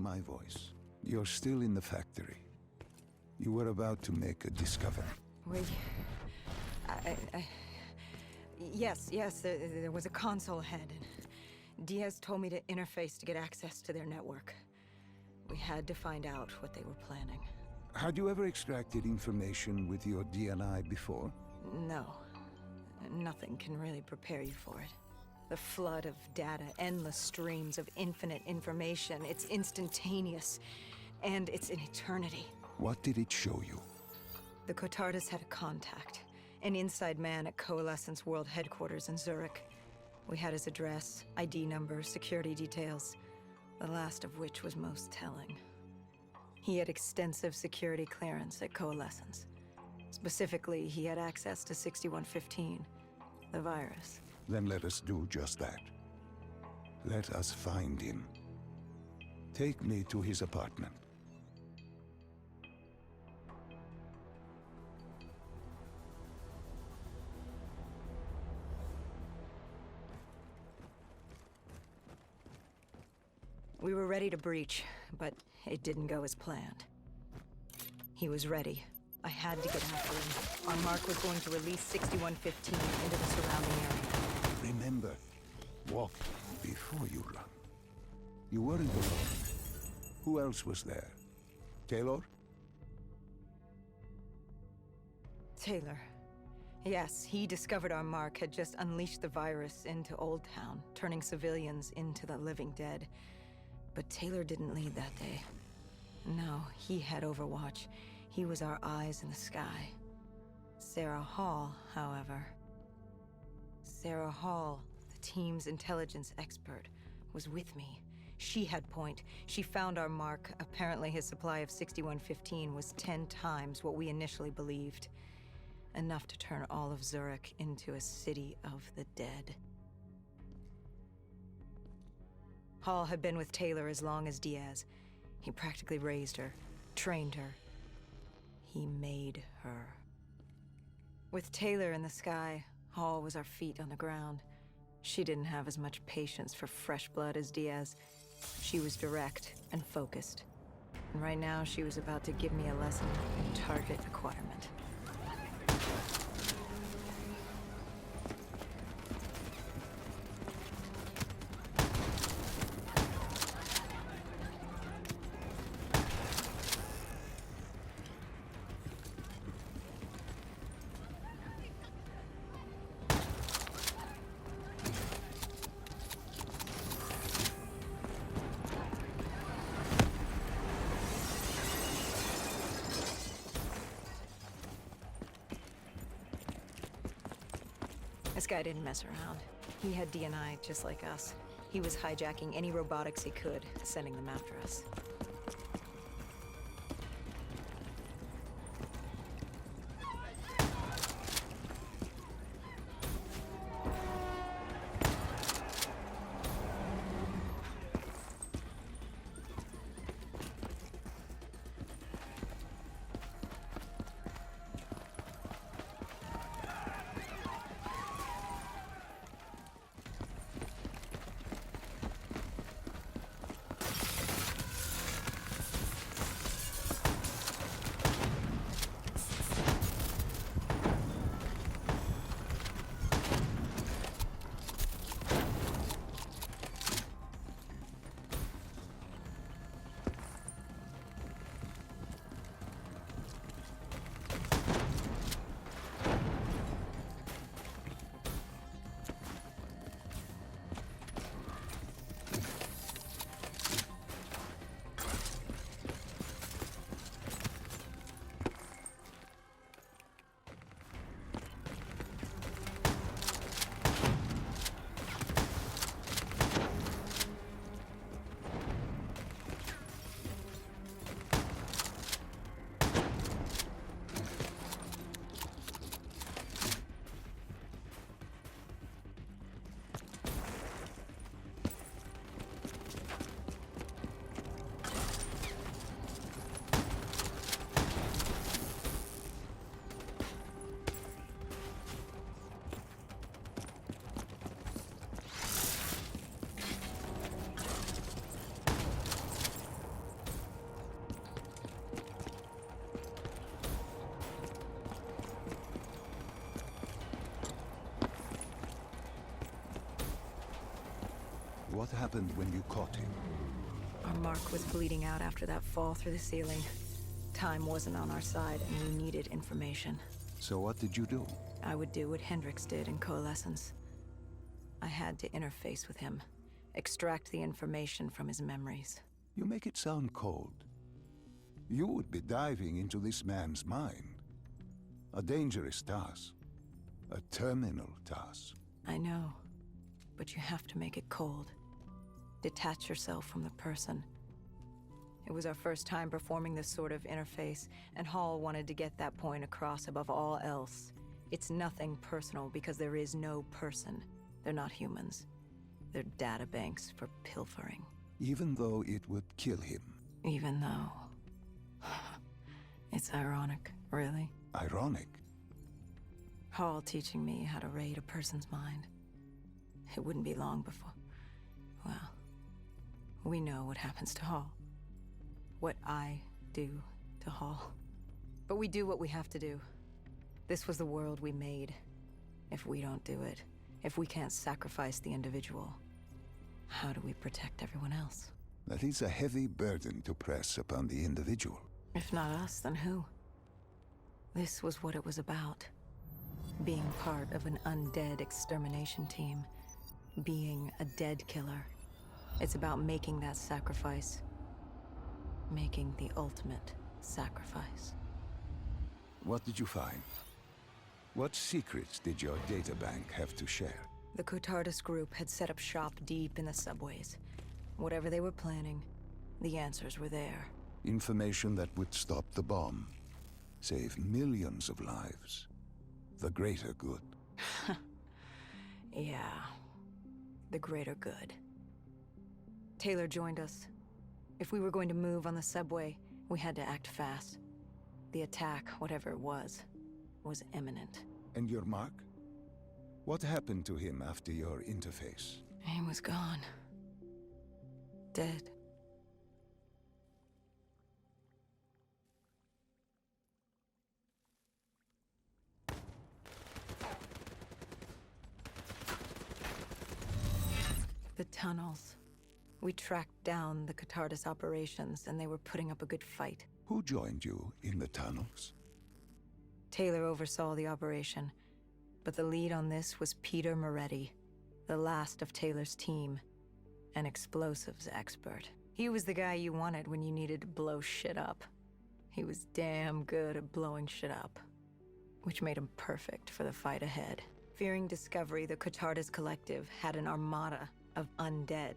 my voice. You're still in the factory. You were about to make a discovery. Yes, there was a console ahead, and Diaz told me to interface to get access to their network. We had to find out what they were planning. Had you ever extracted information with your DNI before? No. Nothing can really prepare you for it. The flood of data, endless streams of infinite information, it's instantaneous, and it's an eternity. What did it show you? The Cotardis had a contact, an inside man at Coalescence World Headquarters in Zurich. We had his address, ID number, security details, the last of which was most telling. He had extensive security clearance at Coalescence. Specifically, he had access to 6115, the virus. Then let us do just that. Let us find him. Take me to his apartment. We were ready to breach, but it didn't go as planned. He was ready. I had to get after him. Our mark was going to release 6115 into the surrounding area. Remember, walk before you run. You weren't alone. Who else was there? Taylor? Taylor. Yes, he discovered our mark had just unleashed the virus into Old Town, turning civilians into the living dead. But Taylor didn't lead that day. No, he had Overwatch. He was our eyes in the sky. Sarah Hall, however... Sarah Hall, the team's intelligence expert, was with me. She had point. She found our mark. Apparently his supply of 6115 was 10 times what we initially believed. Enough to turn all of Zurich into a city of the dead. Hall had been with Taylor as long as Diaz. He practically raised her, trained her. He made her. With Taylor in the sky, Hall was our feet on the ground. She didn't have as much patience for fresh blood as Diaz. She was direct and focused. And right now, she was about to give me a lesson in target acquirement. This guy didn't mess around. He had DNI just like us. He was hijacking any robotics he could, sending them after us. What happened when you caught him? Our Mark was bleeding out after that fall through the ceiling. Time wasn't on our side, and we needed information. So what did you do? I would do what Hendrix did in Coalescence. I had to interface with him, extract the information from his memories. You make it sound cold. You would be diving into this man's mind. A dangerous task. A terminal task. I know, but you have to make it cold. Detach yourself from the person. It was our first time performing this sort of interface, and Hall wanted to get that point across above all else. It's nothing personal because there is no person. They're not humans. They're databanks for pilfering. Even though it would kill him. Even though... It's ironic, really. Ironic? Hall teaching me how to raid a person's mind. It wouldn't be long before... Well, we know what happens to Hall. What I do to Hall. But we do what we have to do. This was the world we made. If we don't do it, if we can't sacrifice the individual, how do we protect everyone else? That is a heavy burden to press upon the individual. If not us, then who? This was what it was about. Being part of an undead extermination team. Being a dead killer. It's about making that sacrifice. Making the ultimate sacrifice. What did you find? What secrets did your databank have to share? The Cotardus group had set up shop deep in the subways. Whatever they were planning, the answers were there. Information that would stop the bomb. Save millions of lives. The greater good. Yeah. The greater good. Taylor joined us. If we were going to move on the subway, we had to act fast. The attack, whatever it was imminent. And your Mark? What happened to him after your interface? He was gone. Dead. The tunnels. We tracked down the Cotardus operations, and they were putting up a good fight. Who joined you in the tunnels? Taylor oversaw the operation, but the lead on this was Peter Moretti, the last of Taylor's team, an explosives expert. He was the guy you wanted when you needed to blow shit up. He was damn good at blowing shit up, which made him perfect for the fight ahead. Fearing discovery, the Cotardus Collective had an armada of undead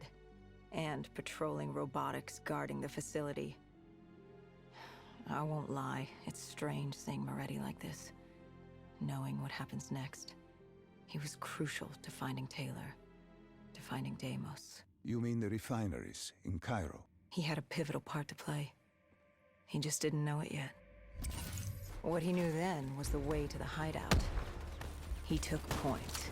and patrolling robotics guarding the facility. I won't lie, it's strange seeing Moretti like this, knowing what happens next. He was crucial to finding Taylor, to finding Deimos. You mean the refineries in Cairo? He had a pivotal part to play. He just didn't know it yet. What he knew then was the way to the hideout. He took point.